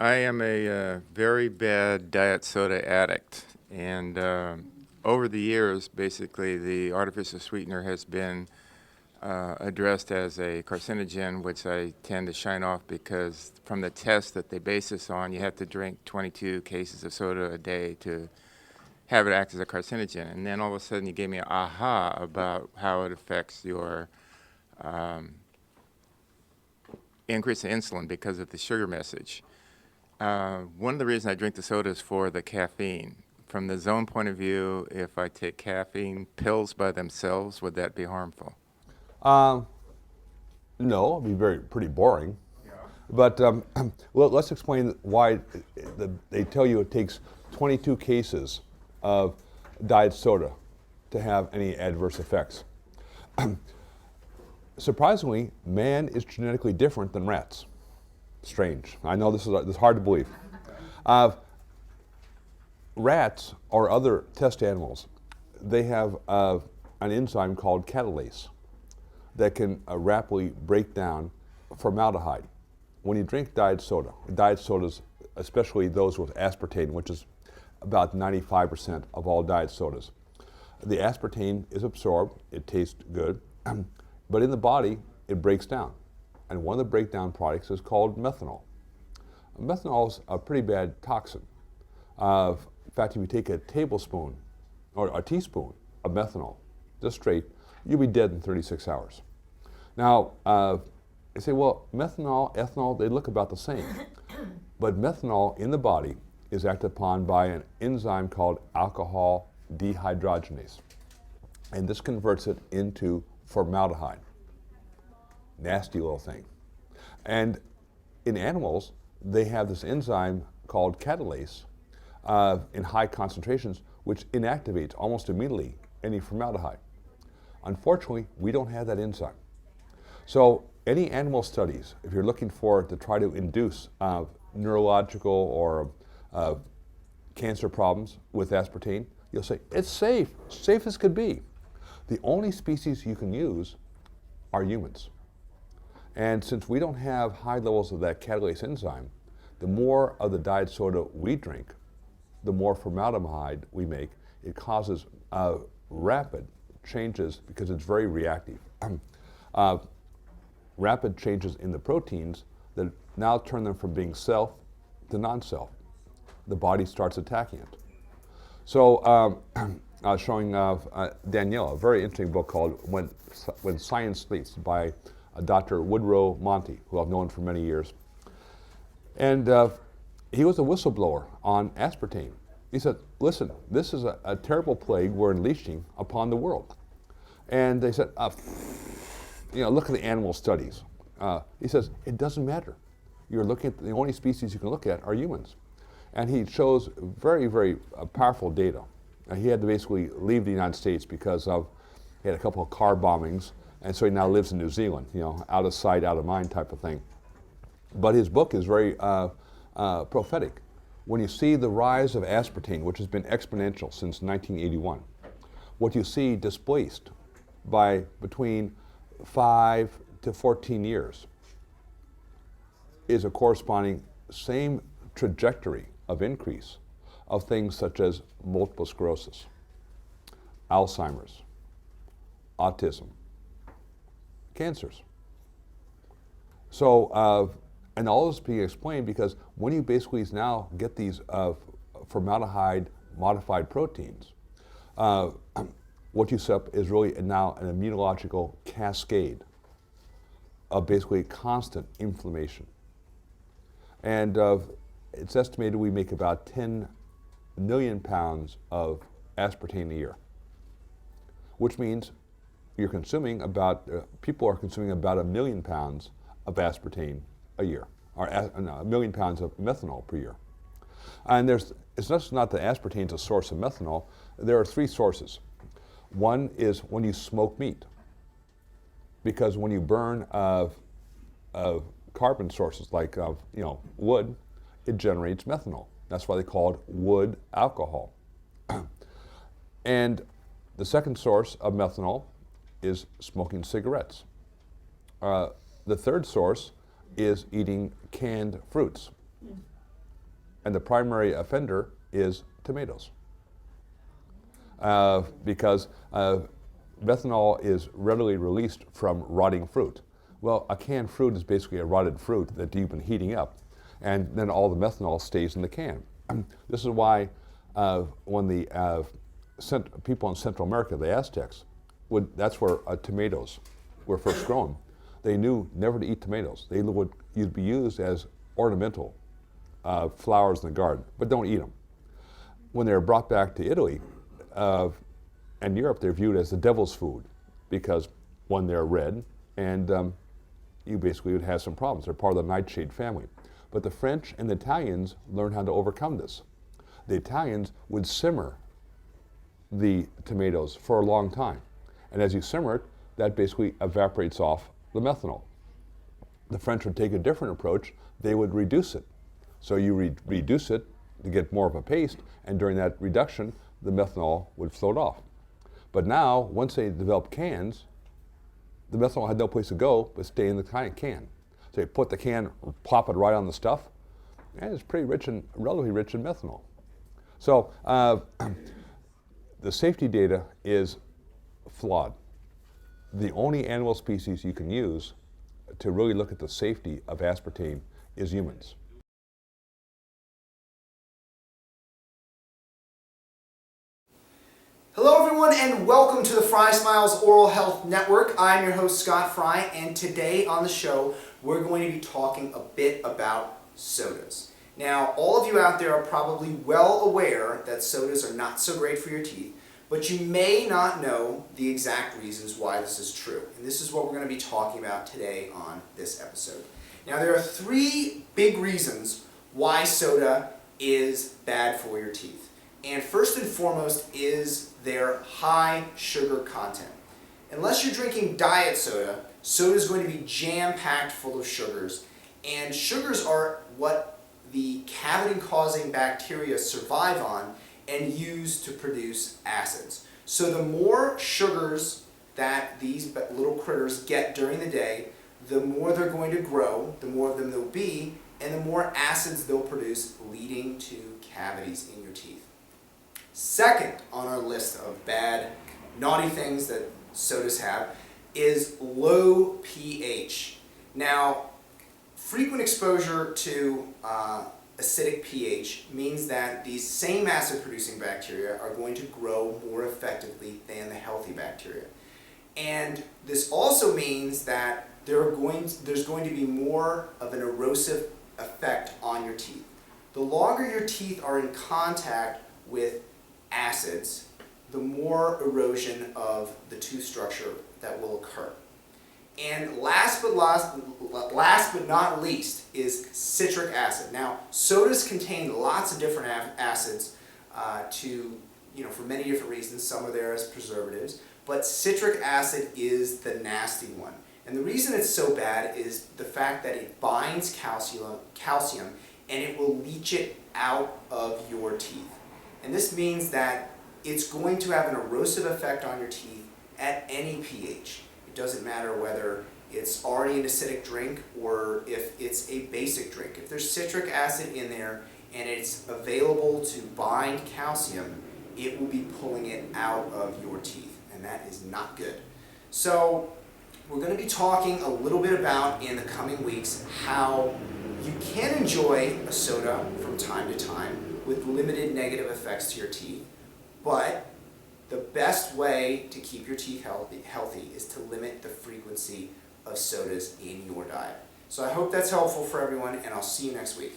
I am a very bad diet soda addict, and over the years, basically, the artificial sweetener has been addressed as a carcinogen, which I tend to shine off because from the test that they base this on, you have to drink 22 cases of soda a day to have it act as a carcinogen. And then all of a sudden, you gave me an aha about how it affects your um, increase in insulin because of the sugar message. One of the reasons I drink the soda is for the caffeine. From the zone point of view, if I take caffeine pills by themselves, would that be harmful? Um, no, it'd be pretty boring. But well, let's explain why they tell you it takes 22 cases of diet soda to have any adverse effects. Surprisingly, man is genetically different than rats. Strange. I know this is hard to believe. Uh, Rats or other test animals, they have an enzyme called catalase that can rapidly break down formaldehyde. When you drink diet sodas, especially those with aspartame, which is about 95% of all diet sodas, the aspartame is absorbed, it tastes good, but in the body, it breaks down. And one of the breakdown products is called methanol. Methanol is a pretty bad toxin. In fact, if you take a tablespoon or a teaspoon of methanol, just straight, you'll be dead in 36 hours. Now, you say, well, methanol, ethanol, they look about the same. But methanol in the body is acted upon by an enzyme called alcohol dehydrogenase. And this converts it into formaldehyde. Nasty little thing. And in animals, they have this enzyme called catalase in high concentrations, which inactivates almost immediately any formaldehyde. Unfortunately, we don't have that enzyme. So any animal studies, if you're looking to try to induce neurological or cancer problems with aspartame, you'll say, it's safe as could be. The only species you can use are humans. And since we don't have high levels of that catalase enzyme, the more of the diet soda we drink, the more formaldehyde we make. It causes rapid changes because it's very reactive. Rapid changes in the proteins that now turn them from being self to non-self. The body starts attacking it. So I was showing Danielle a very interesting book called When Science Sleeps by Dr. Woodrow Monty, who I've known for many years. And he was a whistleblower on aspartame. He said, listen, this is a terrible plague we're unleashing upon the world. And they said, look at the animal studies. He says, it doesn't matter. You're looking at the only species you can look at are humans. And he shows very, very powerful data. He had to basically leave the United States because he had a couple of car bombings, and so he now lives in New Zealand, out of sight, out of mind type of thing. But his book is very prophetic. When you see the rise of aspartame, which has been exponential since 1981, what you see displaced by between 5 to 14 years is a corresponding same trajectory of increase of things such as multiple sclerosis, Alzheimer's, autism, cancers. So, and all this being explained because when you basically now get these formaldehyde modified proteins, what you set up is really now an immunological cascade of basically constant inflammation. And it's estimated we make about 10 million pounds of aspartame a year, which means people are consuming about 1 million pounds of aspartame a year, or 1 million pounds of methanol per year. And it's just not that aspartame is a source of methanol. There are 3 sources. One is when you smoke meat, because when you burn carbon sources like wood, it generates methanol. That's why they call it wood alcohol. And the second source of methanol is smoking cigarettes. The third source is eating canned fruits. And the primary offender is tomatoes. Because methanol is readily released from rotting fruit. Well, a canned fruit is basically a rotted fruit that you've been heating up, and then all the methanol stays in the can. This is why when the people in Central America, the Aztecs, that's where tomatoes were first grown. They knew never to eat tomatoes. They would be used as ornamental flowers in the garden, but don't eat them. When they were brought back to Italy and Europe, they're viewed as the devil's food because, one, they're red, and you basically would have some problems. They're part of the nightshade family. But the French and the Italians learned how to overcome this. The Italians would simmer the tomatoes for a long time. And as you simmer it, that basically evaporates off the methanol. The French would take a different approach. They would reduce it. So you reduce it to get more of a paste, and during that reduction, the methanol would float off. But now, once they developed cans, the methanol had no place to go but stay in the can. So you put the can, plop it right on the stuff, and it's pretty rich and relatively rich in methanol. So the safety data is flawed. The only animal species you can use to really look at the safety of aspartame is humans. Hello everyone and welcome to the Fry Smiles Oral Health Network. I'm your host Scott Fry, and today on the show we're going to be talking a bit about sodas. Now, all of you out there are probably well aware that sodas are not so great for your teeth, but you may not know the exact reasons why this is true. And this is what we're going to be talking about today on this episode. Now, there are three big reasons why soda is bad for your teeth. And first and foremost is their high sugar content. Unless you're drinking diet soda, soda is going to be jam-packed full of sugars. And sugars are what the cavity-causing bacteria survive on and use to produce acids. So the more sugars that these little critters get during the day, the more they're going to grow, the more of them there'll be, and the more acids they'll produce, leading to cavities in your teeth. Second on our list of bad, naughty things that sodas have is low pH. Now, frequent exposure to acidic pH means that these same acid-producing bacteria are going to grow more effectively than the healthy bacteria. And this also means that there's going to be more of an erosive effect on your teeth. The longer your teeth are in contact with acids, the more erosion of the tooth structure that will occur. And last but not least is citric acid. Now, sodas contain lots of different acids for many different reasons. Some are there as preservatives, but citric acid is the nasty one. And the reason it's so bad is the fact that it binds calcium and it will leach it out of your teeth. And this means that it's going to have an erosive effect on your teeth at any pH. It doesn't matter whether it's already an acidic drink or if it's a basic drink. If there's citric acid in there and it's available to bind calcium, it will be pulling it out of your teeth, and that is not good. So we're going to be talking a little bit about, in the coming weeks, how you can enjoy a soda from time to time with limited negative effects to your teeth, but the best way to keep your teeth healthy is to limit the frequency of sodas in your diet. So I hope that's helpful for everyone, and I'll see you next week.